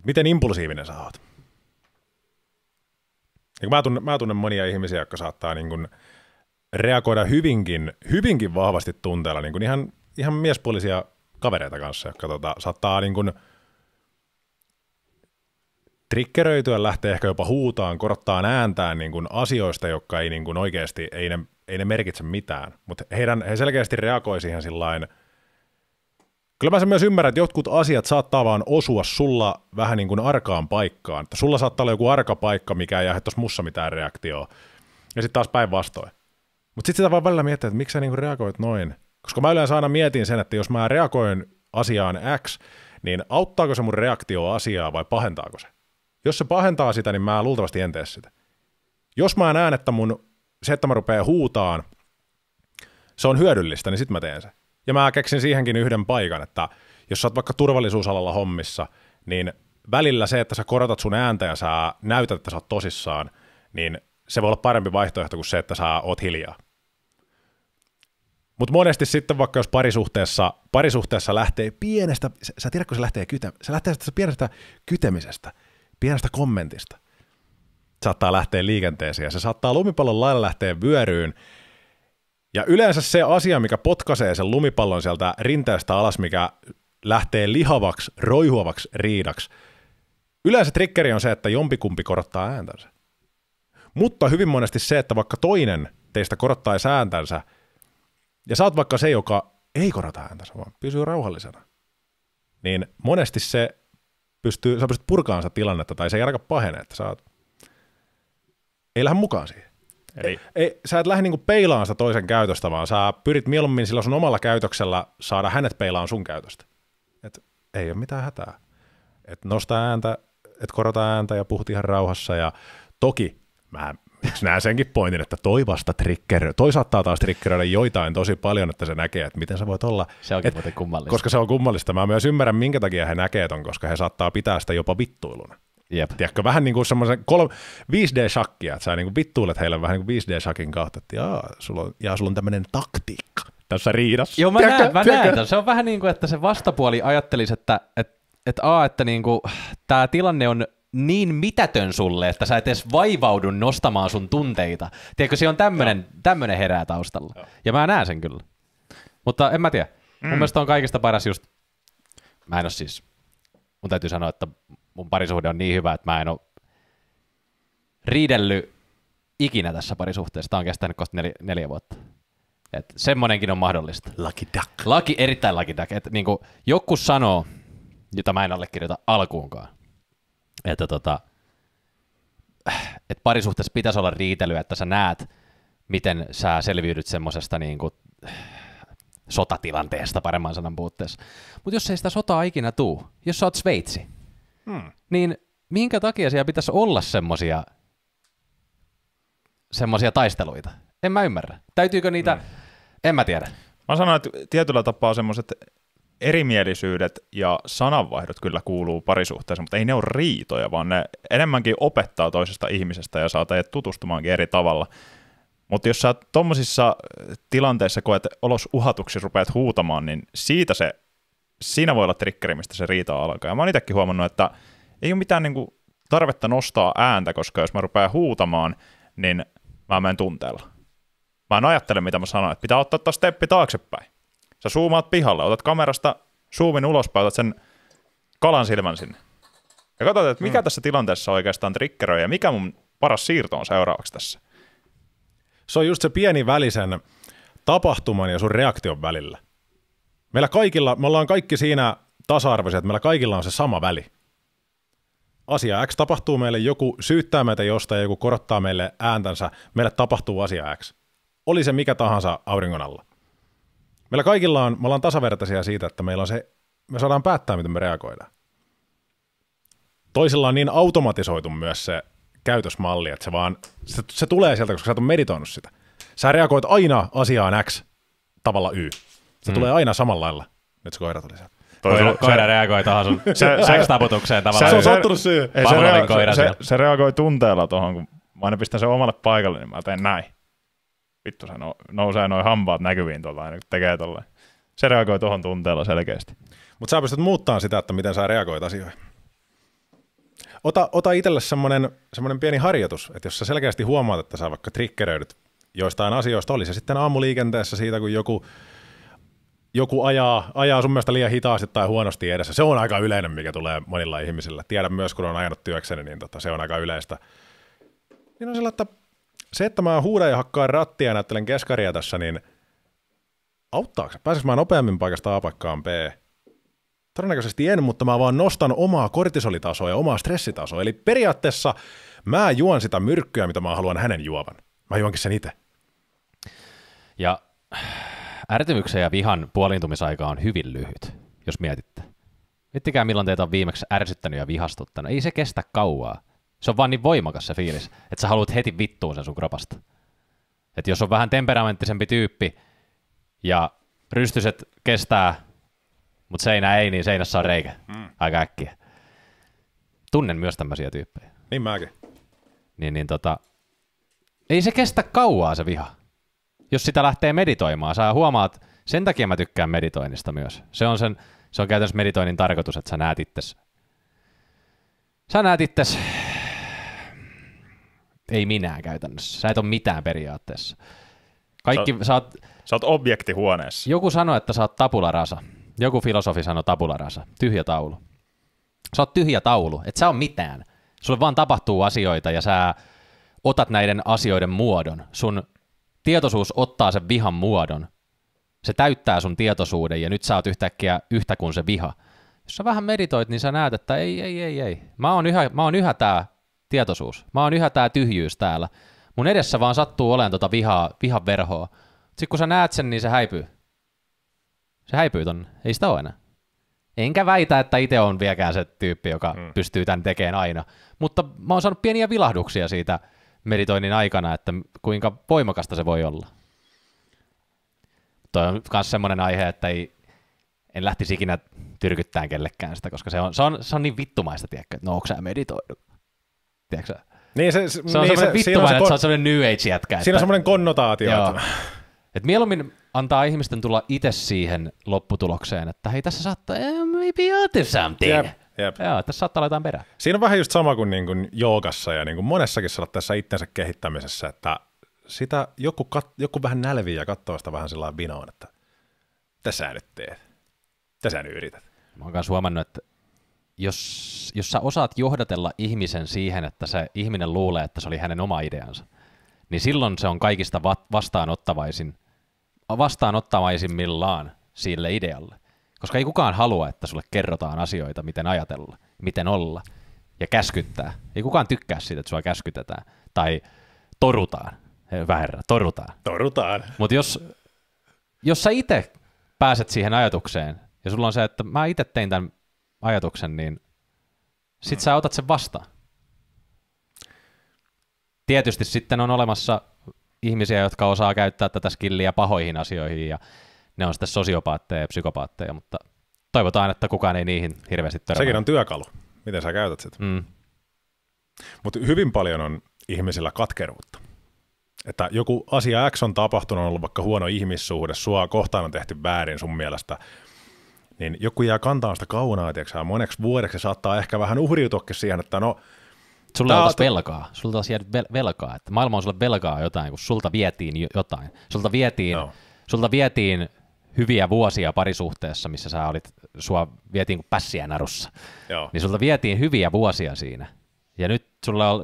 Miten impulsiivinen sä oot? Mä tunnen monia ihmisiä, jotka saattaa niin kuin reagoida hyvinkin vahvasti tunteella, niin kuin ihan miespuolisia kavereita kanssa, jotka saattaa niin kuin triggeröityä, lähtee ehkä jopa huutaan, korottaa ääntään niin kuin asioista, jotka ei niin kuin oikeasti, ei ne merkitse mitään, mutta he selkeästi reagoi siihen sillain. Kyllä mä sen myös ymmärrän, että jotkut asiat saattaa vaan osua sulla vähän niin kuin arkaan paikkaan, että sulla saattaa olla joku arka paikka, mikä ei aiheuttaisi mussa mitään reaktioa, ja sitten taas päinvastoin. Mutta sitten sitä vaan välillä miettiä, että miksi sä niin kuin reagoit noin, koska mä yleensä aina mietin sen, että jos mä reagoin asiaan X, niin auttaako se mun reaktio asiaa vai pahentaako se? Jos se pahentaa sitä, niin mä luultavasti en tee sitä. Jos mä näen, että se, että mä rupean huutaan, se on hyödyllistä, niin sit mä teen se. Ja mä keksin siihenkin yhden paikan, että jos sä oot vaikka turvallisuusalalla hommissa, niin välillä se, että sä korotat sun ääntä ja sä näytät, että sä oot tosissaan, niin se voi olla parempi vaihtoehto kuin se, että sä oot hiljaa. Mutta monesti sitten vaikka jos parisuhteessa lähtee pienestä, sä tiedät, kun se lähtee pienestä kytemisestä, pienestä kommentista, saattaa lähteä liikenteeseen ja se saattaa lumipallon lailla lähteä vyöryyn. Ja yleensä se asia, mikä potkaisee sen lumipallon sieltä rinteestä alas, mikä lähtee lihavaksi, roihuavaksi riidaksi, yleensä triggeri on se, että jompikumpi korottaa ääntänsä. Mutta hyvin monesti se, että vaikka toinen teistä korottaisi ääntänsä, ja sä oot vaikka se, joka ei korota ääntänsä, vaan pysyy rauhallisena, niin monesti sä pystyt purkaamaan sitä tilannetta, tai se ei ainakaan pahene, että ei lähde mukaan siihen. Sä et lähde niinku peilaamaan sitä toisen käytöstä, vaan sä pyrit mieluummin sillä sun omalla käytöksellä saada hänet peilaan sun käytöstä. Et ei ole mitään hätää. Et nosta ääntä, et korota ääntä ja puhut ihan rauhassa. Ja toki mä näen senkin pointin, että toi saattaa taas triggeröidä joitain tosi paljon, että se näkee, että miten sä voit olla. Se onkin muuten kummallista. Koska se on kummallista. Mä myös ymmärrän, minkä takia he näkee ton, koska he saattaa pitää sitä jopa vittuiluna. Jep. Tiedätkö, vähän niin kuin semmoisen 5D-shakkia, että sä niin kuin vittuilet heille vähän niin kuin 5D-shakin kautta, että sulla on tämmöinen taktiikka tässä riidassa. Joo, mä näen. Se on vähän niin kuin, että se vastapuoli ajattelisi, että niin kuin, tää tilanne on niin mitätön sulle, että sä et edes vaivaudu nostamaan sun tunteita. Tiedätkö, se on tämmönen herää taustalla. Joo. Ja mä näen sen kyllä. Mutta en mä tiedä. Mun mielestä on kaikista paras just, mun täytyy sanoa, että mun parisuhde on niin hyvä, että mä en ole riidellyt ikinä tässä parisuhteessa. Tää on kestänyt kohta 4 vuotta. Et semmonenkin on mahdollista. Lucky duck. Erittäin lucky duck. Et niinku joku sanoo, jota mä en allekirjoita alkuunkaan, että et parisuhteessa pitäisi olla riitelyä, että sä näet, miten sä selviydyt semmosesta niinku sotatilanteesta paremman sanan puutteessa. Mutta jos ei sitä sotaa ikinä tuu, jos sä oot Sveitsi, niin minkä takia siellä pitäisi olla semmosia taisteluita? En mä ymmärrä. Täytyykö niitä, en mä tiedä. Mä sanon, että tietyllä tapaa semmoiset erimielisyydet ja sananvaihdot kyllä kuuluu parisuhteeseen, mutta ei ne ole riitoja, vaan ne enemmänkin opettaa toisesta ihmisestä ja saa teidät tutustumaankin eri tavalla. Mutta jos sä tommosissa tilanteissa koet olos uhatuksi, rupeat huutamaan, niin siinä voi olla triggeri, mistä se riita alkaa. Ja mä oon itsekin huomannut, että ei ole mitään niinku tarvetta nostaa ääntä, koska jos mä rupean huutamaan, niin mä menen tunteella. Mä en ajattele, mitä mä sanon, että pitää ottaa taas steppi taaksepäin. Sä zoomaat pihalle, otat kamerasta zoomin ulospäin, otat sen kalan silmän sinne. Ja katsot, että mikä tässä tilanteessa oikeastaan triggeröi ja mikä mun paras siirto on seuraavaksi tässä. Se on just se pieni välisen tapahtuman ja sun reaktion välillä. Me ollaan kaikki siinä tasa-arvoisia, että meillä kaikilla on se sama väli. Asia X tapahtuu meille, joku syyttää meitä jostain, joku korottaa meille ääntänsä, meille tapahtuu asia X. Oli se mikä tahansa auringon alla. Meillä kaikilla me ollaan tasavertaisia siitä, että me saadaan päättää, miten me reagoidaan. Toisilla on niin automatisoitu myös se käytösmalli, että se tulee sieltä, koska sä et ole meditoinut sitä. Sä reagoit aina asiaan X tavalla Y. Se tulee aina samalla lailla. Nyt se koira tuli sieltä. Koira reagoi tuohon sun X-taputukseen tavallaan. Se on sattunut syy. Se reagoi tunteella tuohon, kun mä aina pistän sen omalle paikalle, niin mä teen näin. Vittu, se nousee noin hampaat näkyviin tuolla, ja tekee tolleen. Se reagoi tuohon tunteella selkeästi. Mutta sä pystyt muuttamaan sitä, että miten sä reagoit asioihin. ota itselle semmoinen pieni harjoitus, että jos sä selkeästi huomaat, että sä vaikka triggeröidyt joistain asioista, oli se sitten aamuliikenteessä siitä, kun joku ajaa sun mielestä liian hitaasti tai huonosti edessä. Se on aika yleinen, mikä tulee monilla ihmisillä. Tiedän myös, kun on ajanut työkseni, niin se on aika yleistä. Niin on sillä, että se, että mä huudan ja hakkaan rattia ja näyttelen keskaria tässä, niin auttaako se? Pääseekö mä nopeammin paikasta A paikkaan B? Todennäköisesti en, mutta mä vaan nostan omaa kortisolitasoa ja omaa stressitasoa. Eli periaatteessa mä juon sitä myrkkyä, mitä mä haluan hänen juovan. Mä juonkin sen itse. Ja ärtymyksen ja vihan puoliintumisaika on hyvin lyhyt, jos mietitte. Miettikää, milloin teitä on viimeksi ärsyttänyt ja vihastuttanut. Ei se kestä kauaa. Se on vaan niin voimakas se fiilis, että sä haluat heti vittuun sen sun kropasta. Että jos on vähän temperamenttisempi tyyppi ja rystyset kestää, mutta seinä ei, niin seinässä on reikä aika äkkiä. Tunnen myös tämmöisiä tyyppejä. Niin mäkin. Ei se kestä kauaa se viha. Jos sitä lähtee meditoimaan, sä huomaat, sen takia mä tykkään meditoinnista myös. Se on käytännössä meditoinnin tarkoitus, että sä näet itses, ei minään käytännössä, sä et ole mitään periaatteessa. Sä oot objekti huoneessa. Joku sanoi, että sä oot tabula rasa. Joku filosofi sanoi tabula rasa, tyhjä taulu. Sä oot tyhjä taulu, et sä on mitään. Sulle vaan tapahtuu asioita ja sä otat näiden asioiden muodon. Sun tietoisuus ottaa sen vihan muodon. Se täyttää sun tietoisuuden ja nyt sä oot yhtäkkiä yhtä kuin se viha. Jos sä vähän meditoit, niin sä näet, että ei. Mä oon yhä tää tietoisuus. Mä oon yhä tää tyhjyys täällä. Mun edessä vaan sattuu olemaan tota vihan verhoa. Sitten kun sä näet sen, niin se häipyy. Se häipyy tonne. Ei sitä ole enää. Enkä väitä, että itse on vieläkään se tyyppi, joka pystyy tämän tekemään aina. Mutta mä oon saanut pieniä vilahduksia siitä meditoinnin aikana, että kuinka voimakasta se voi olla. Toi on myös semmoinen aihe, että en lähtisi ikinä tyrkyttämään kellekään sitä, koska se on niin vittumaista, tiedätkö, että no onko sä meditoinut? Tiedätkö sä? Niin se on semmoinen vittumainen, että se on semmoinen New Age-jätkä. Siinä on semmoinen konnotaatio. Et mieluummin antaa ihmisten tulla itse siihen lopputulokseen, että hei, tässä saattaa, maybe onto something. Jep. Joo, tässä saattaa olla jotain perää. Siinä on vähän just sama kuin, joogassa ja niin kuin monessakin tässä itsensä kehittämisessä, että sitä joku vähän nälvii ja katsoo sitä vähän sellainen vinoon, että mitä sä nyt teet, mitä sä nyt yrität. Mä oon myös huomannut, että jos sä osaat johdatella ihmisen siihen, että se ihminen luulee, että se oli hänen oma ideansa, niin silloin se on kaikista vastaanottavaisimmillaan sille idealle. Koska ei kukaan halua, että sulle kerrotaan asioita, miten ajatella, miten olla ja käskyttää. Ei kukaan tykkää siitä, että sua käskytetään tai torutaan. Torutaan. Mutta jos sä itse pääset siihen ajatukseen ja sulla on se, että mä itse tein tämän ajatuksen, niin sit sä otat sen vastaan. Tietysti sitten on olemassa ihmisiä, jotka osaa käyttää tätä skilliä pahoihin asioihin ja ne on sitten sosiopaatteja ja psykopaatteja, mutta toivotaan, että kukaan ei niihin hirveästi törmää. Sekin on työkalu, miten sä käytät sitä. Mutta hyvin paljon on ihmisillä katkeruutta. Että joku asia X on tapahtunut, on ollut vaikka huono ihmissuhde, sua kohtaan on tehty väärin sun mielestä, niin joku jää kantaa sitä kaunaa, tiiäksä, moneksi vuodeksi saattaa ehkä vähän uhriutuakin siihen, että no... Sulla on taas velkaa, sulla taas jäänyt velkaa, että maailma on sulle velkaa jotain, kun sulta vietiin jotain. Sulta vietiin hyviä vuosia parisuhteessa, missä sua vietiin kuin pässiä narussa. Joo. Niin sulta vietiin hyviä vuosia siinä. Ja nyt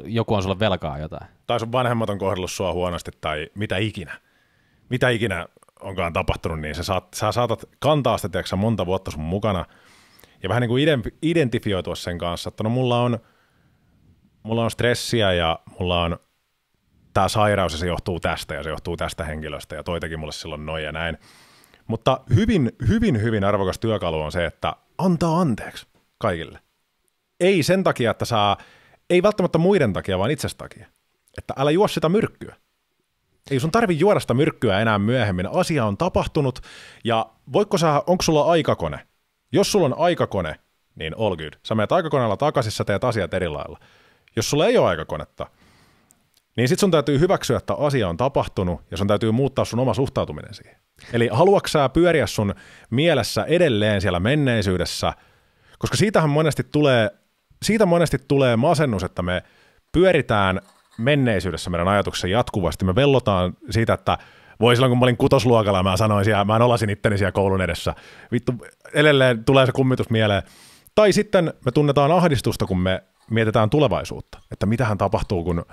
joku on sulle velkaa jotain. Tai sun vanhemmat on kohdellut sua huonosti tai mitä ikinä onkaan tapahtunut, niin sä saatat kantaa sitä tiiäksä, monta vuotta sun mukana ja vähän niin kuin identifioitua sen kanssa, että no mulla on stressiä ja mulla on tämä sairaus ja se johtuu tästä ja se johtuu tästä henkilöstä ja toi teki mulle silloin noin ja näin. Mutta hyvin arvokas työkalu on se, että antaa anteeksi kaikille. Ei sen takia, että ei välttämättä muiden takia, vaan itsestä takia. Että älä juo sitä myrkkyä. Ei sun tarvi juoda sitä myrkkyä enää myöhemmin. Asia on tapahtunut ja onko sulla aikakone? Jos sulla on aikakone, niin all good. Sä menet aikakoneella takaisin, sä teet asiat eri lailla. Jos sulla ei ole aikakonetta, niin sit sun täytyy hyväksyä, että asia on tapahtunut ja sun täytyy muuttaa sun oma suhtautuminen siihen. Eli haluatko sä pyöriä sun mielessä edelleen siellä menneisyydessä, koska siitähän monesti tulee siitä monesti tulee masennus, että me pyöritään menneisyydessä meidän ajatuksessa jatkuvasti. Me vellotaan siitä, että voi silloin, kun mä olin kutosluokalla, mä sanoin siellä, mä nolasin itteni siellä koulun edessä. Vittu, edelleen tulee se kummitus mieleen. Tai sitten me tunnetaan ahdistusta, kun me mietitään tulevaisuutta. Että mitähän tapahtuu, kun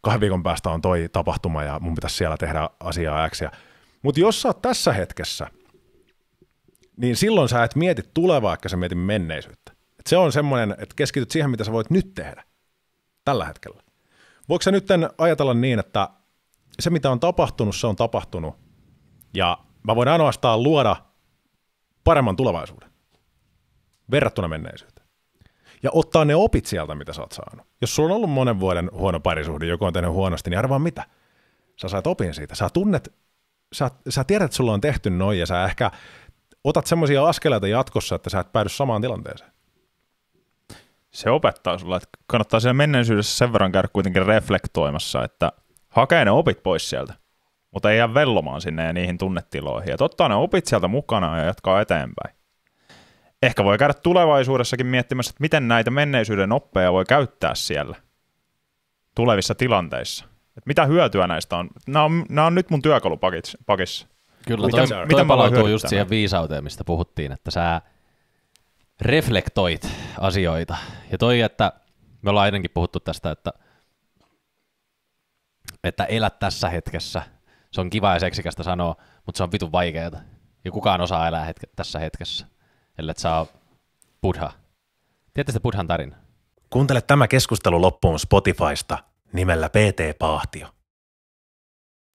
2 viikon päästä on toi tapahtuma ja mun pitäisi siellä tehdä asiaa X. Mutta jos sä oot tässä hetkessä, niin silloin sä et mieti tulevaa, vaikka sä mietit menneisyyttä. Et se on semmoinen, että keskityt siihen, mitä sä voit nyt tehdä tällä hetkellä. Voiko sä nyt ajatella niin, että se mitä on tapahtunut, se on tapahtunut ja mä voin ainoastaan luoda paremman tulevaisuuden verrattuna menneisyyteen. Ja ottaa ne opit sieltä, mitä sä oot saanut. Jos sulla on ollut monen vuoden huono parisuhde, joku on tehnyt huonosti, niin arvaa mitä? Sä saat opin siitä. Sä tiedät, että sulla on tehty noin ja sä ehkä otat semmoisia askeleita jatkossa, että sä et päädy samaan tilanteeseen. Se opettaa sulla, että kannattaa siellä menneisyydessä sen verran käydä kuitenkin reflektoimassa, että hakee ne opit pois sieltä, mutta ei jää vellomaan sinne ja niihin tunnetiloihin. Että ottaa ne opit sieltä mukana ja jatkaa eteenpäin. Ehkä voi käydä tulevaisuudessakin miettimässä, että miten näitä menneisyyden oppeja voi käyttää siellä tulevissa tilanteissa. Että mitä hyötyä näistä on. Nämä on nyt mun työkalupakissa. Kyllä, toi palautuu just siihen viisauteen, mistä puhuttiin, että sä reflektoit asioita. Ja toi, että me ollaan ennenkin puhuttu tästä, että elät tässä hetkessä. Se on kiva ja seksikästä sanoa, mutta se on vitun vaikeaa. Ja kukaan osaa elää tässä hetkessä, ellei sä ole Buddha. Tiedätte Buddhan tarina? Kuuntele tämä keskustelu loppuun Spotifysta nimellä PT Paahtio.